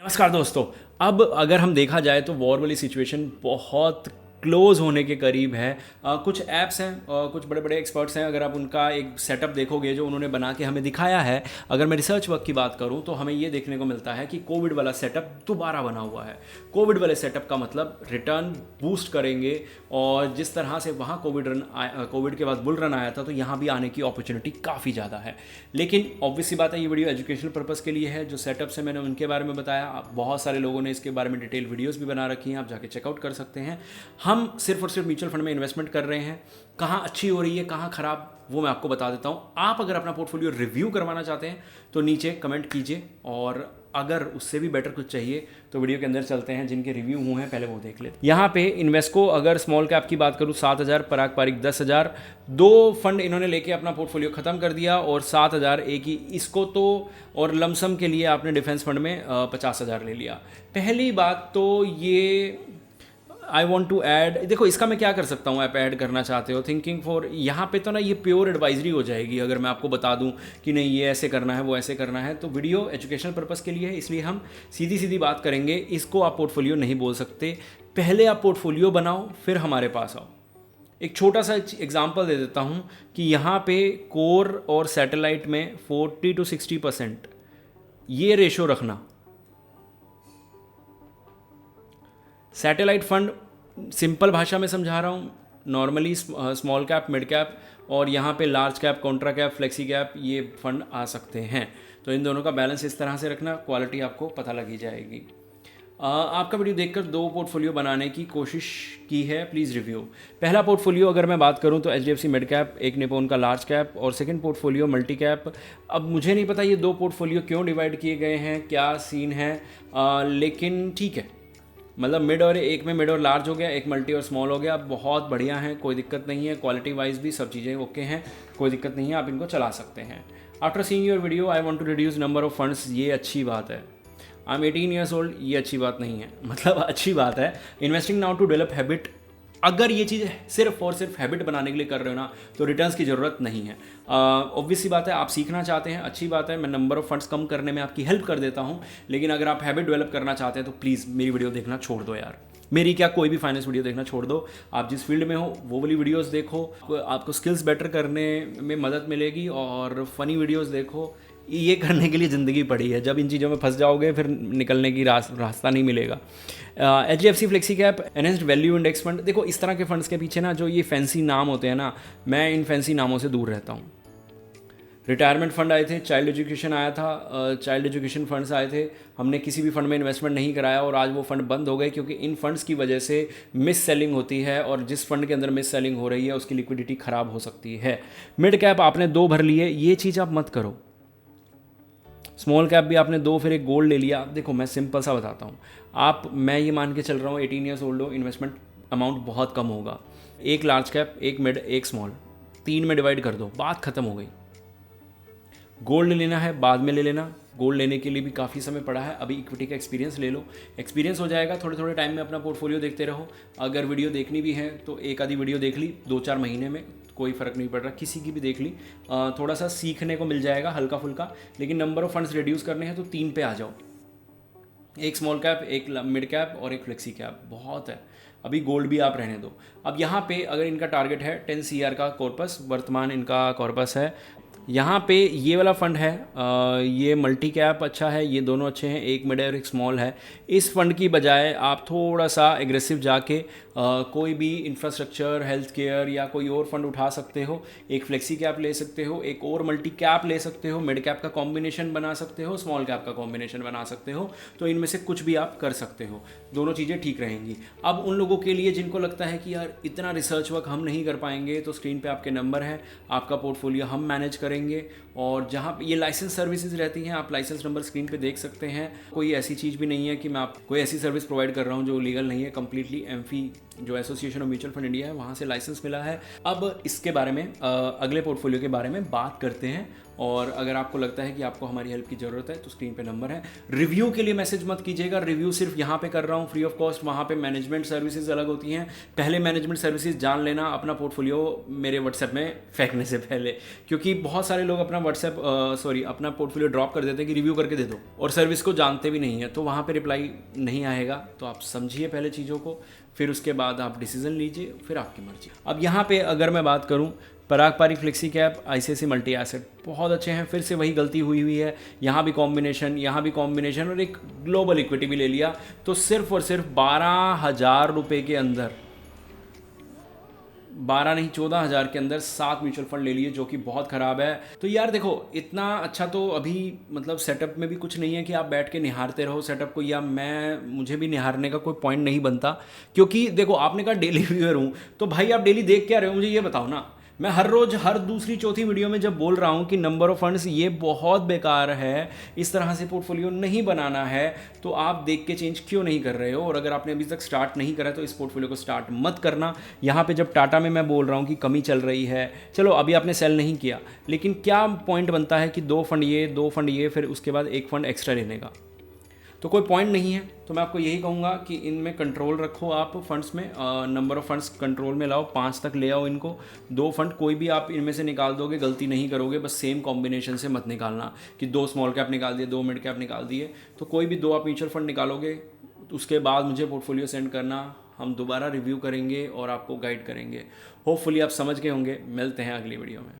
नमस्कार दोस्तों। अब अगर हम देखा जाए तो वॉर वाली सिचुएशन बहुत क्लोज होने के करीब है। कुछ ऐप्स हैं, कुछ बड़े बड़े एक्सपर्ट्स हैं, अगर आप उनका एक सेटअप देखोगे जो उन्होंने बना के हमें दिखाया है। अगर मैं रिसर्च वर्क की बात करूं तो हमें ये देखने को मिलता है कि कोविड वाला सेटअप दोबारा बना हुआ है। कोविड वाले सेटअप का मतलब रिटर्न बूस्ट करेंगे, और जिस तरह से वहाँ कोविड के बाद बुल रन आया था तो यहाँ भी आने की अपॉर्चुनिटी काफ़ी ज़्यादा है। लेकिन ऑब्वियस सी बात है, ये वीडियो एजुकेशनल पर्पज़ के लिए है। जो सेटअप्स है मैंने उनके बारे में बताया, बहुत सारे लोगों ने इसके बारे में डिटेल वीडियोस भी बना रखी हैं, आप जाके चेकआउट कर सकते हैं। हम सिर्फ और सिर्फ म्यूचुअल फंड में इन्वेस्टमेंट कर रहे हैं। कहाँ अच्छी हो रही है, कहाँ खराब, वो मैं आपको बता देता हूँ। आप अगर अपना पोर्टफोलियो रिव्यू करवाना चाहते हैं तो नीचे कमेंट कीजिए, और अगर उससे भी बेटर कुछ चाहिए तो वीडियो के अंदर चलते हैं। जिनके रिव्यू हुए हैं पहले वो देख लेते हैं। यहाँ पे इन्वेस्को, अगर स्मॉल कैप की बात करूँ 7,000, पराग पारिक 10,000, दो फंड इन्होंने लेके अपना पोर्टफोलियो खत्म कर दिया, और 7,000 एक ही इसको तो, और लमसम के लिए आपने डिफेंस फंड में 50,000 ले लिया। पहली बात तो ये आई वॉन्ट टू ऐड, देखो इसका मैं क्या कर सकता हूँ, आप ऐड करना चाहते हो थिंकिंग फॉर, यहाँ पे तो ना ये प्योर एडवाइजरी हो जाएगी अगर मैं आपको बता दूँ कि नहीं ये ऐसे करना है वो ऐसे करना है। तो वीडियो एजुकेशनल पर्पज़ के लिए है, इसलिए हम सीधी सीधी बात करेंगे। इसको आप पोर्टफोलियो नहीं बोल सकते। पहले आप पोर्टफोलियो बनाओ, फिर हमारे पास आओ। एक छोटा सा एग्जाम्पल दे देता हूँ कि यहाँ पे कोर और सैटेलाइट में 40 to 60% ये रेशो रखना। सैटेलाइट फंड सिंपल भाषा में समझा रहा हूँ, normally small cap, mid cap, और यहाँ पे large cap, Contra cap, flexi cap, ये फंड आ सकते हैं। तो इन दोनों का बैलेंस इस तरह से रखना, क्वालिटी आपको पता लगी जाएगी। आपका वीडियो देखकर दो पोर्टफोलियो बनाने की कोशिश की है, प्लीज़ रिव्यू। पहला पोर्टफोलियो अगर मैं बात करूं तो HDFC मिड कैप, एक निपॉन का लार्ज कैप, और सेकंड पोर्टफोलियो मल्टी कैप। अब मुझे नहीं पता ये दो पोर्टफोलियो क्यों डिवाइड किए गए हैं, क्या सीन है, लेकिन ठीक है। मतलब मिड और एक में मिड और लार्ज हो गया, एक मल्टी और स्मॉल हो गया, बहुत बढ़िया है, कोई दिक्कत नहीं है। क्वालिटी वाइज भी सब चीज़ें ओके हैं, कोई दिक्कत नहीं है, आप इनको चला सकते हैं। After seeing your video I want to reduce number of funds, ये अच्छी बात है। आई एम 18 ईयर्स ओल्ड, ये अच्छी बात नहीं है, मतलब अच्छी बात है। Investing now to develop habit, अगर ये चीज़ सिर्फ और सिर्फ हैबिट बनाने के लिए कर रहे हो ना तो रिटर्न्स की ज़रूरत नहीं है। ऑब्वियस सी बात है, आप सीखना चाहते हैं, अच्छी बात है, मैं नंबर ऑफ फंड्स कम करने में आपकी हेल्प कर देता हूं। लेकिन अगर आप हैबिट डेवलप करना चाहते हैं तो प्लीज़ मेरी वीडियो देखना छोड़ दो यार। मेरी क्या, कोई भी फाइनेंस वीडियो देखना छोड़ दो। आप जिस फील्ड में हो वो वाली वीडियोस देखो, आपको स्किल्स बेटर करने में मदद मिलेगी, और फनी वीडियोस देखो। ये करने के लिए ज़िंदगी पड़ी है, जब इन चीज़ों में फंस जाओगे फिर निकलने की रास्ता नहीं मिलेगा। HDFC flexi cap, enhanced value index fund, देखो इस तरह के फंड्स के पीछे ना जो ये फैंसी नाम होते हैं ना, मैं इन फैंसी नामों से दूर रहता हूँ। रिटायरमेंट फंड आए थे, चाइल्ड एजुकेशन आया था, चाइल्ड एजुकेशन फंड्स आए थे, हमने किसी भी फंड में इन्वेस्टमेंट नहीं कराया, और आज वो फंड बंद हो गए क्योंकि इन फंड्स की वजह से मिस सेलिंग होती है, और जिस फंड के अंदर मिस सेलिंग हो रही है उसकी लिक्विडिटी ख़राब हो सकती है। मिड कैप आपने 2 भर लिए, ये चीज़ आप मत करो। स्मॉल कैप भी आपने 2, फिर एक गोल्ड ले लिया। देखो मैं सिंपल सा बताता हूँ, मैं ये मान के चल रहा हूँ 18 ईयर्स ओल्ड हो, इन्वेस्टमेंट अमाउंट बहुत कम होगा। एक लार्ज कैप, एक मिड, एक स्मॉल, 3 में डिवाइड कर दो, बात खत्म हो गई। गोल्ड लेना है बाद में ले लेना, गोल्ड लेने के लिए भी काफ़ी समय पड़ा है, अभी इक्विटी का एक्सपीरियंस ले लो, एक्सपीरियंस हो जाएगा। थोड़े थोड़े टाइम में अपना पोर्टफोलियो देखते रहो। अगर वीडियो देखनी भी है तो एक आधी वीडियो देख ली 2-4 महीने में, कोई फ़र्क नहीं पड़ रहा, किसी की भी देख ली, थोड़ा सा सीखने को मिल जाएगा हल्का फुल्का। लेकिन नंबर ऑफ़ फंड्स रिड्यूस करने हैं तो 3 पे आ जाओ, एक स्मॉल कैप, एक मिड कैप, और एक फ्लेक्सी कैप, बहुत है। अभी गोल्ड भी आप रहने दो। अब यहाँ पे अगर इनका टारगेट है 10 CR का कॉर्पस, वर्तमान इनका कॉर्पस है। यहाँ पे ये वाला फंड है, ये मल्टी कैप अच्छा है, ये दोनों अच्छे हैं, एक मिड और एक स्मॉल है। इस फंड की बजाय आप थोड़ा सा एग्रेसिव जाके कोई भी इंफ्रास्ट्रक्चर, हेल्थ केयर या कोई और फंड उठा सकते हो। एक फ्लेक्सी कैप ले सकते हो, एक और मल्टी कैप ले सकते हो, मिड कैप का कॉम्बिनेशन बना सकते हो, स्मॉल कैप का कॉम्बिनेशन बना सकते हो। तो इनमें से कुछ भी आप कर सकते हो, दोनों चीज़ें ठीक रहेंगी। अब उन लोगों के लिए जिनको लगता है कि यार इतना रिसर्च वर्क हम नहीं कर पाएंगे, तो स्क्रीन पे आपके नंबर है, आपका पोर्टफोलियो हम मैनेज करेंगे। और जहाँ ये लाइसेंस सर्विसेज रहती हैं, आप लाइसेंस नंबर स्क्रीन पे देख सकते हैं। कोई ऐसी चीज़ भी नहीं है कि मैं आप कोई ऐसी सर्विस प्रोवाइड कर रहा हूँ जो लीगल नहीं है, कंप्लीटली एमफी जो association of mutual fund India है वहाँ से लाइसेंस मिला है। अब इसके बारे में अगले पोर्टफोलियो के बारे में बात करते हैं, और अगर आपको लगता है कि आपको हमारी हेल्प की ज़रूरत है तो स्क्रीन पे नंबर है। रिव्यू के लिए मैसेज मत कीजिएगा, रिव्यू सिर्फ यहाँ पे कर रहा हूँ फ्री ऑफ कॉस्ट, वहाँ पे मैनेजमेंट सर्विसेज अलग होती हैं। पहले मैनेजमेंट सर्विसेज जान लेना अपना पोर्टफोलियो मेरे व्हाट्सएप में फेंकने से पहले, क्योंकि बहुत सारे लोग अपना अपना पोर्टफोलियो ड्रॉप कर देते हैं कि रिव्यू करके दे दो, और सर्विस को जानते भी नहीं है, तो वहाँ पर रिप्लाई नहीं आएगा। तो आप समझिए पहले चीज़ों को, फिर उसके बाद आप डिसीजन लीजिए, फिर आपकी मर्जी। अब यहाँ पे अगर मैं बात करूँ, Parag Parikh flexi cap, ICICI multi asset बहुत अच्छे हैं। फिर से वही गलती हुई है, यहाँ भी कॉम्बिनेशन और एक ग्लोबल इक्विटी भी ले लिया, तो सिर्फ और सिर्फ 12,000 रुपये के अंदर, 12 नहीं 14,000 के अंदर 7 म्यूचुअल फंड ले लिए, जो कि बहुत ख़राब है। तो यार देखो, इतना अच्छा तो अभी मतलब सेटअप में भी कुछ नहीं है कि आप बैठ के निहारते रहो सेटअप को, या मुझे भी निहारने का कोई पॉइंट नहीं बनता, क्योंकि देखो आपने कहा डेली व्यूअर हूँ, तो भाई आप डेली देख क्या रहे हो मुझे ये बताओ ना। मैं हर रोज़ हर दूसरी चौथी वीडियो में जब बोल रहा हूँ कि नंबर ऑफ फंड्स ये बहुत बेकार है, इस तरह से पोर्टफोलियो नहीं बनाना है, तो आप देख के चेंज क्यों नहीं कर रहे हो? और अगर आपने अभी तक स्टार्ट नहीं करा तो इस पोर्टफोलियो को स्टार्ट मत करना। यहाँ पे जब टाटा में मैं बोल रहा हूँ कि कमी चल रही है, चलो अभी आपने सेल नहीं किया, लेकिन क्या पॉइंट बनता है कि 2 फंड ये फिर उसके बाद 1 फंड एक्स्ट्रा लेने का? तो कोई पॉइंट नहीं है। तो मैं आपको यही कहूँगा कि इनमें कंट्रोल रखो, आप फंड्स में नंबर ऑफ़ फंड्स कंट्रोल में लाओ, 5 तक ले आओ इनको। 2 फंड कोई भी आप इनमें से निकाल दोगे, गलती नहीं करोगे, बस सेम कॉम्बिनेशन से मत निकालना कि 2 स्मॉल कैप निकाल दिए, 2 मिड कैप निकाल दिए। तो कोई भी 2 आप म्यूचुअल फंड निकालोगे, उसके बाद मुझे पोर्टफोलियो सेंड करना, हम दोबारा रिव्यू करेंगे और आपको गाइड करेंगे। होपफुली आप समझ गए होंगे। मिलते हैं अगली वीडियो में।